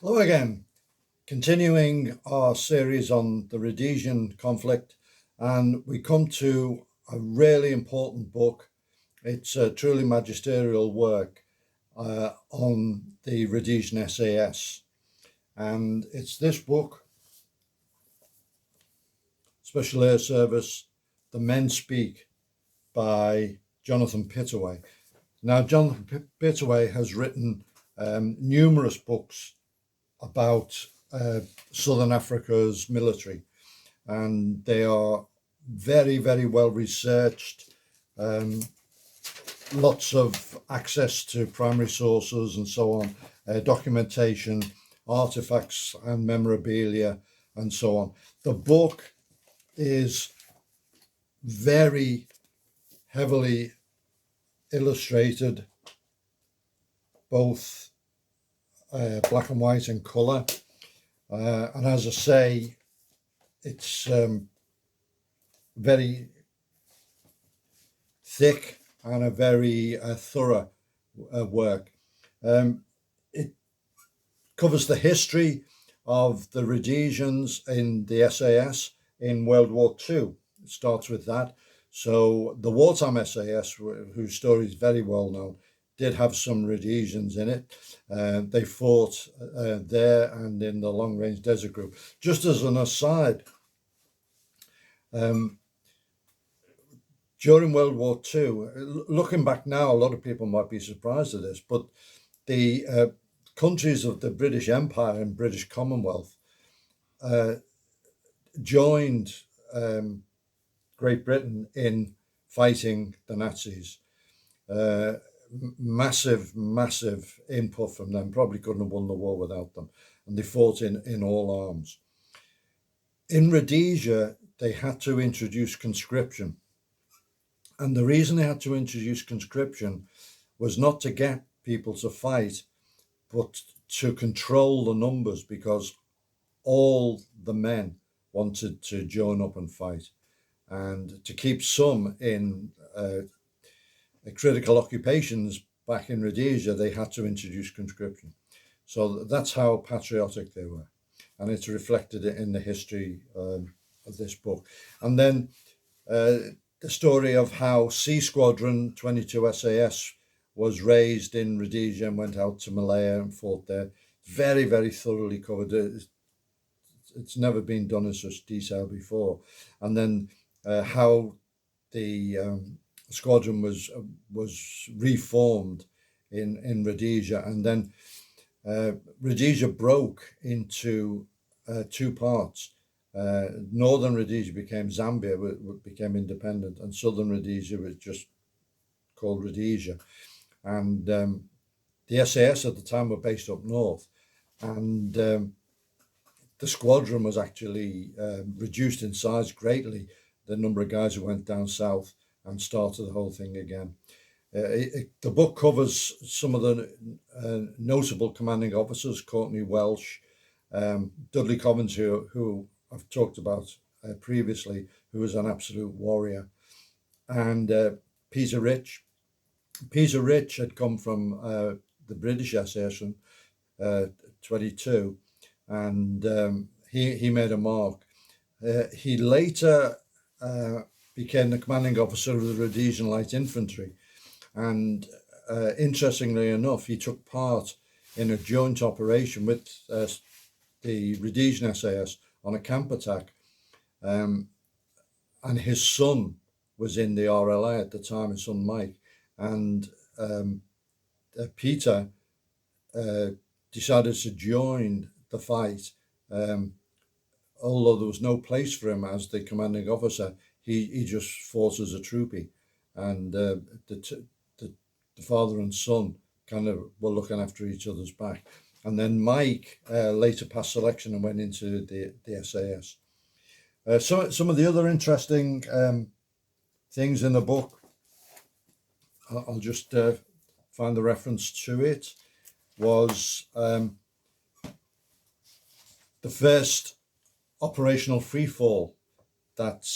Hello again, continuing our series on the Rhodesian conflict, and we come to a really important book. It's a truly magisterial work on the Rhodesian SAS, and it's this book, Special Air Service, The Men Speak by Jonathan Pittaway. Now, Jonathan Pittaway has written numerous books about Southern Africa's military, and they are very, very well researched. Um, Lots of access to primary sources and so on, documentation, artifacts, and memorabilia, and so on. The book is very heavily illustrated, both black and white and colour. And as I say, it's very thick and a very thorough work. It covers the history of the Rhodesians in the SAS in World War II. It starts with that. So the wartime SAS, whose story is very well known, did have some Rhodesians in it. They fought there and in the Long Range Desert Group. Just as an aside, um, during World War II, looking back now, a lot of people might be surprised at this, but the countries of the British Empire and British Commonwealth uh, joined Great Britain in fighting the Nazis. Uh, massive input from them. Probably couldn't have won the war without them. And they fought in all arms. In Rhodesia, they had to introduce conscription. And the reason they had to introduce conscription was not to get people to fight, but to control the numbers, because all the men wanted to join up and fight. And to keep some in critical occupations back in Rhodesia, they had to introduce conscription. So that's how patriotic they were. And it's reflected in the history of this book. And then the story of how C Squadron 22 SAS was raised in Rhodesia and went out to Malaya and fought there. Very, very thoroughly covered. It's never been done in such detail before. And then how the squadron was reformed in Rhodesia, and then Rhodesia broke into two parts. Northern Rhodesia became Zambia, became independent, and Southern Rhodesia was just called Rhodesia. And the SAS at the time were based up north, and the squadron was actually reduced in size greatly. The number of guys who went down south and started the whole thing again. The book covers some of the notable commanding officers: Courtney Welsh, Dudley Collins, who I've talked about previously, who was an absolute warrior, and Peter Rich. Peter Rich had come from the British SAS 22, and he made a mark. He later became the commanding officer of the Rhodesian Light Infantry, and interestingly enough, he took part in a joint operation with the Rhodesian SAS on a camp attack, and his son was in the RLA at the time, his son Mike, and Peter decided to join the fight. Although there was no place for him as the commanding officer, he just fought as a troopie, and the father and son kind of were looking after each other's back. And then Mike later passed selection and went into the SAS. Some of the other interesting things in the book, I'll just find the reference to it, was the first operational freefall that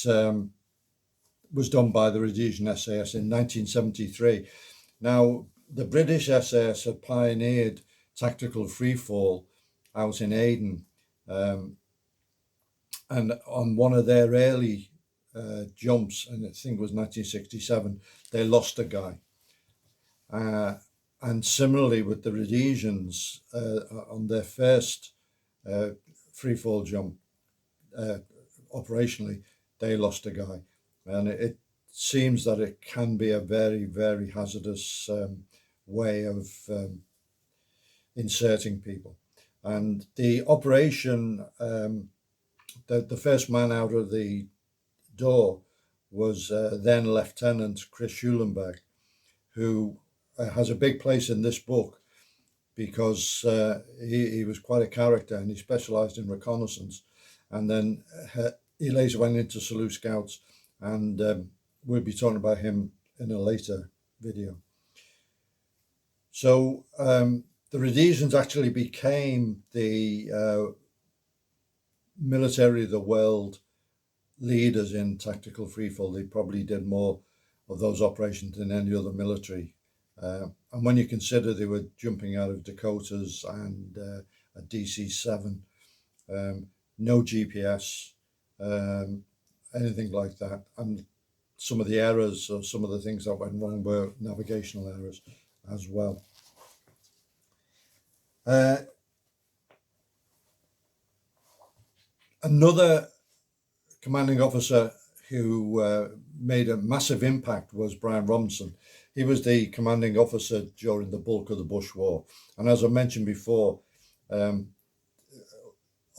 was done by the Rhodesian SAS in 1973. Now, the British SAS had pioneered tactical freefall out in Aden, and on one of their early jumps, and I think it was 1967, they lost a guy. And similarly with the Rhodesians, on their first freefall jump, operationally, they lost a guy. And it seems that it can be a very, very hazardous way of inserting people. And the operation, the first man out of the door was then Lieutenant Chris Schulenberg, who has a big place in this book because he was quite a character, and he specialized in reconnaissance. And then he later went into Salute Scouts, and we'll be talking about him in a later video. So the Rhodesians actually became the military of the world leaders in tactical freefall. They probably did more of those operations than any other military. And when you consider they were jumping out of Dakotas and a DC-7, no GPS, anything like that. And some of the errors or some of the things that went wrong were navigational errors as well. Another commanding officer who made a massive impact was Brian Robinson. He was the commanding officer during the bulk of the Bush War. And as I mentioned before, although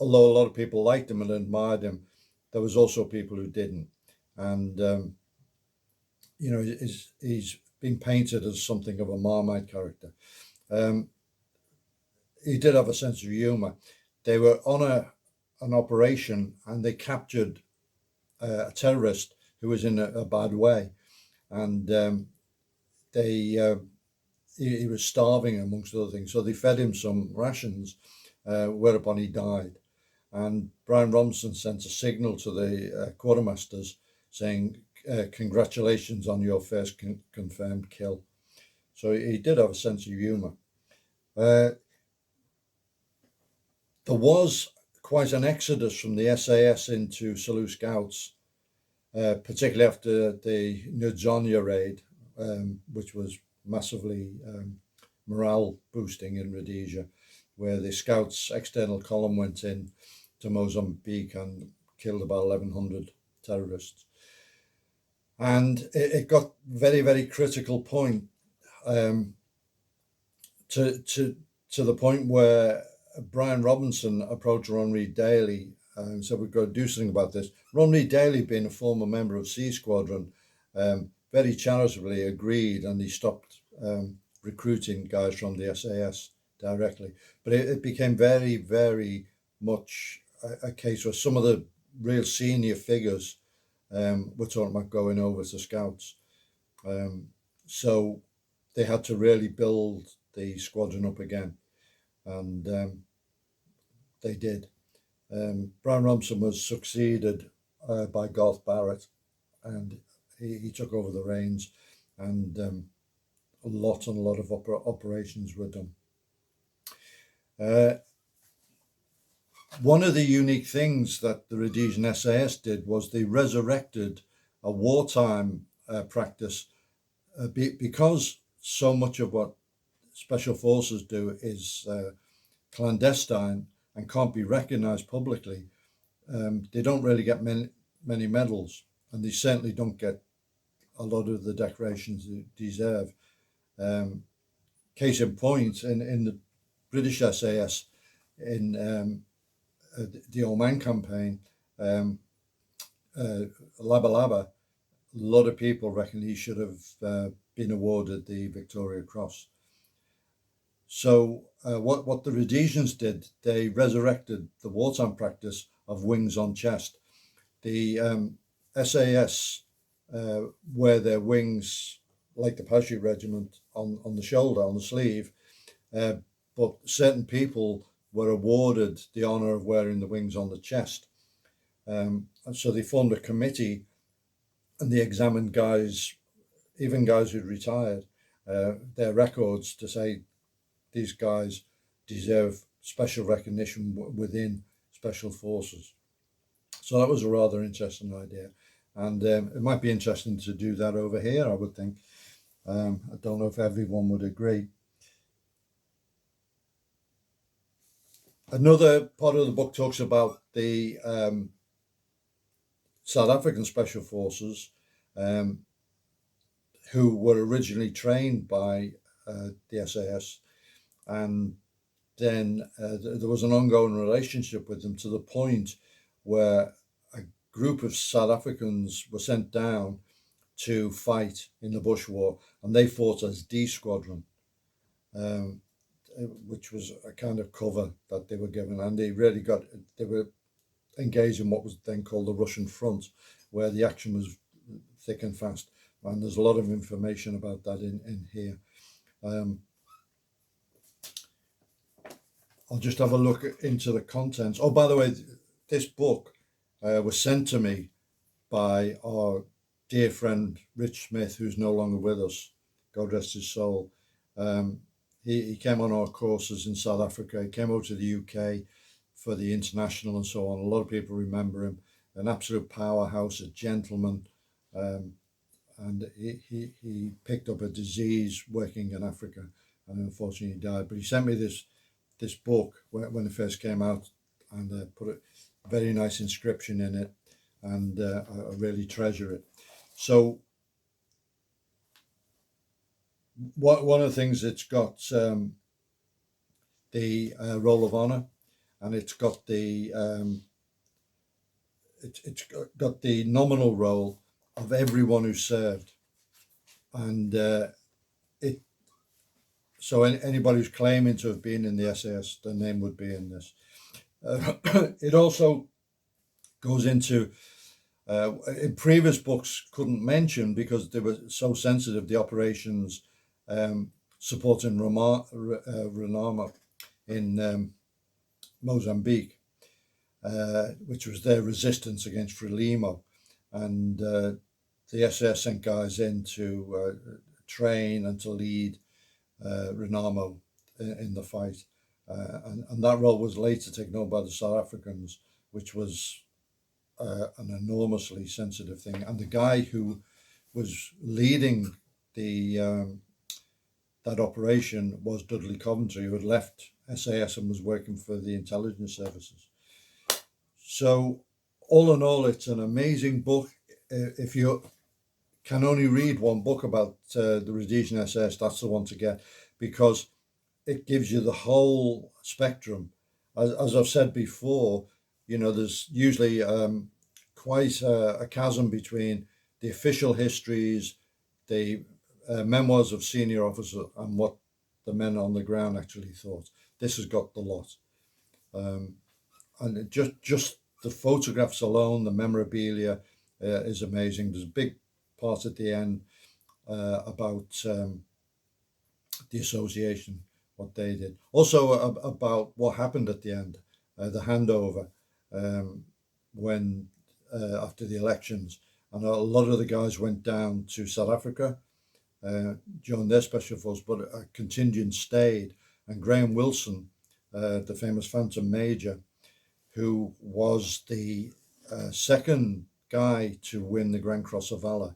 a lot of people liked him and admired him, there was also people who didn't. And, you know, he's been painted as something of a Marmite character. He did have a sense of humor. They were on an operation, and they captured a terrorist who was in a bad way. And he was starving, amongst other things. So they fed him some rations, whereupon he died. And Brian Robinson sent a signal to the quartermasters saying, congratulations on your first confirmed kill. So he did have a sense of humor. There was quite an exodus from the SAS into Salute Scouts, particularly after the Nudzonia raid, which was massively morale boosting in Rhodesia, where the Scouts external column went in to Mozambique and killed about 1,100 terrorists. And it got very, very critical point to the point where Brian Robinson approached Ron Reed Daly and said, we've got to do something about this. Ron Reed Daly, being a former member of C Squadron, very charitably agreed, and he stopped recruiting guys from the SAS directly. But it became very, very much a case where some of the real senior figures were talking about going over to Scouts. So they had to really build the squadron up again, and they did. Brian Robinson was succeeded by Garth Barrett, and he took over the reins, and a lot of operations were done. One of the unique things that the Rhodesian SAS did was they resurrected a wartime practice, because so much of what special forces do is clandestine and can't be recognized publicly. They don't really get many medals, and they certainly don't get a lot of the decorations they deserve. Case in point, in the British SAS, in the Oman campaign, Laba Laba, a lot of people reckon he should have been awarded the Victoria Cross. So what the Rhodesians did, they resurrected the wartime practice of wings on chest. The SAS wear their wings like the parachute regiment on the shoulder, on the sleeve, but certain people were awarded the honour of wearing the wings on the chest. And so they formed a committee, and they examined guys, even guys who'd retired, their records to say these guys deserve special recognition within special forces. So that was a rather interesting idea, and it might be interesting to do that over here, I would think. I don't know if everyone would agree. Another part of the book talks about the South African Special Forces, who were originally trained by the SAS, and then there was an ongoing relationship with them to the point where a group of South Africans were sent down to fight in the Bush War, and they fought as D Squadron, which was a kind of cover that they were given, and they were engaged in what was then called the Russian front, where the action was thick and fast, and there's a lot of information about that in here. I'll just have a look into the contents. Oh, by the way, this book was sent to me by our dear friend Rich Smith, who's no longer with us, God rest his soul. He came on our courses in South Africa. He came over to the UK for the international and so on. A lot of people remember him. An absolute powerhouse, a gentleman, and he picked up a disease working in Africa, and unfortunately died. But he sent me this book when it first came out, and put a very nice inscription in it, and I really treasure it. So one of the things, it's got the Roll of Honor, and it's got the it's got the nominal roll of everyone who served, and so anybody who's claiming to have been in the SAS, their name would be in this. It also goes into, in previous books couldn't mention because they were so sensitive, the operations supporting Renamo in Mozambique, which was their resistance against Frelimo, and the SAS sent guys in to train and to lead Renamo in the fight, and that role was later taken over by the South Africans, which was an enormously sensitive thing. And the guy who was leading the that operation was Dudley Coventry, who had left SAS and was working for the intelligence services. So all in all, it's an amazing book. If you can only read one book about the Rhodesian SAS, that's the one to get, because it gives you the whole spectrum. As I've said before, there's usually quite a chasm between the official histories, the memoirs of senior officers, and what the men on the ground actually thought. This has got the lot. And just the photographs alone, the memorabilia is amazing. There's a big part at the end about the association, what they did. Also about what happened at the end, the handover, when after the elections. And a lot of the guys went down to South Africa, joined their special force, but a contingent stayed. And Graham Wilson, the famous Phantom Major, who was the second guy to win the Grand Cross of Valor,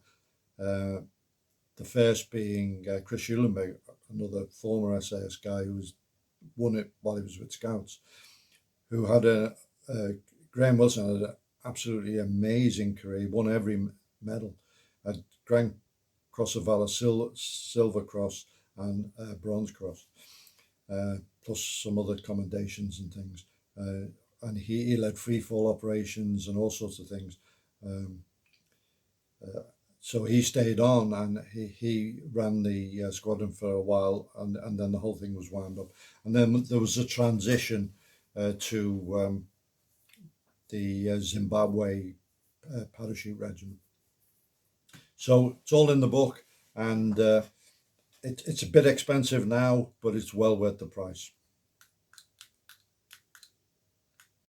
the first being Chris Schulenberg, another former SAS guy who won it while he was with Scouts, who had Graham Wilson had an absolutely amazing career. He won every medal, a Grand Cross of Valor, Silver Cross, and Bronze Cross, plus some other commendations and things. And he led freefall operations and all sorts of things. So he stayed on, and he ran the squadron for a while, and then the whole thing was wound up. And then there was a transition to the Zimbabwe parachute regiment. So it's all in the book, and it's a bit expensive now, but it's well worth the price.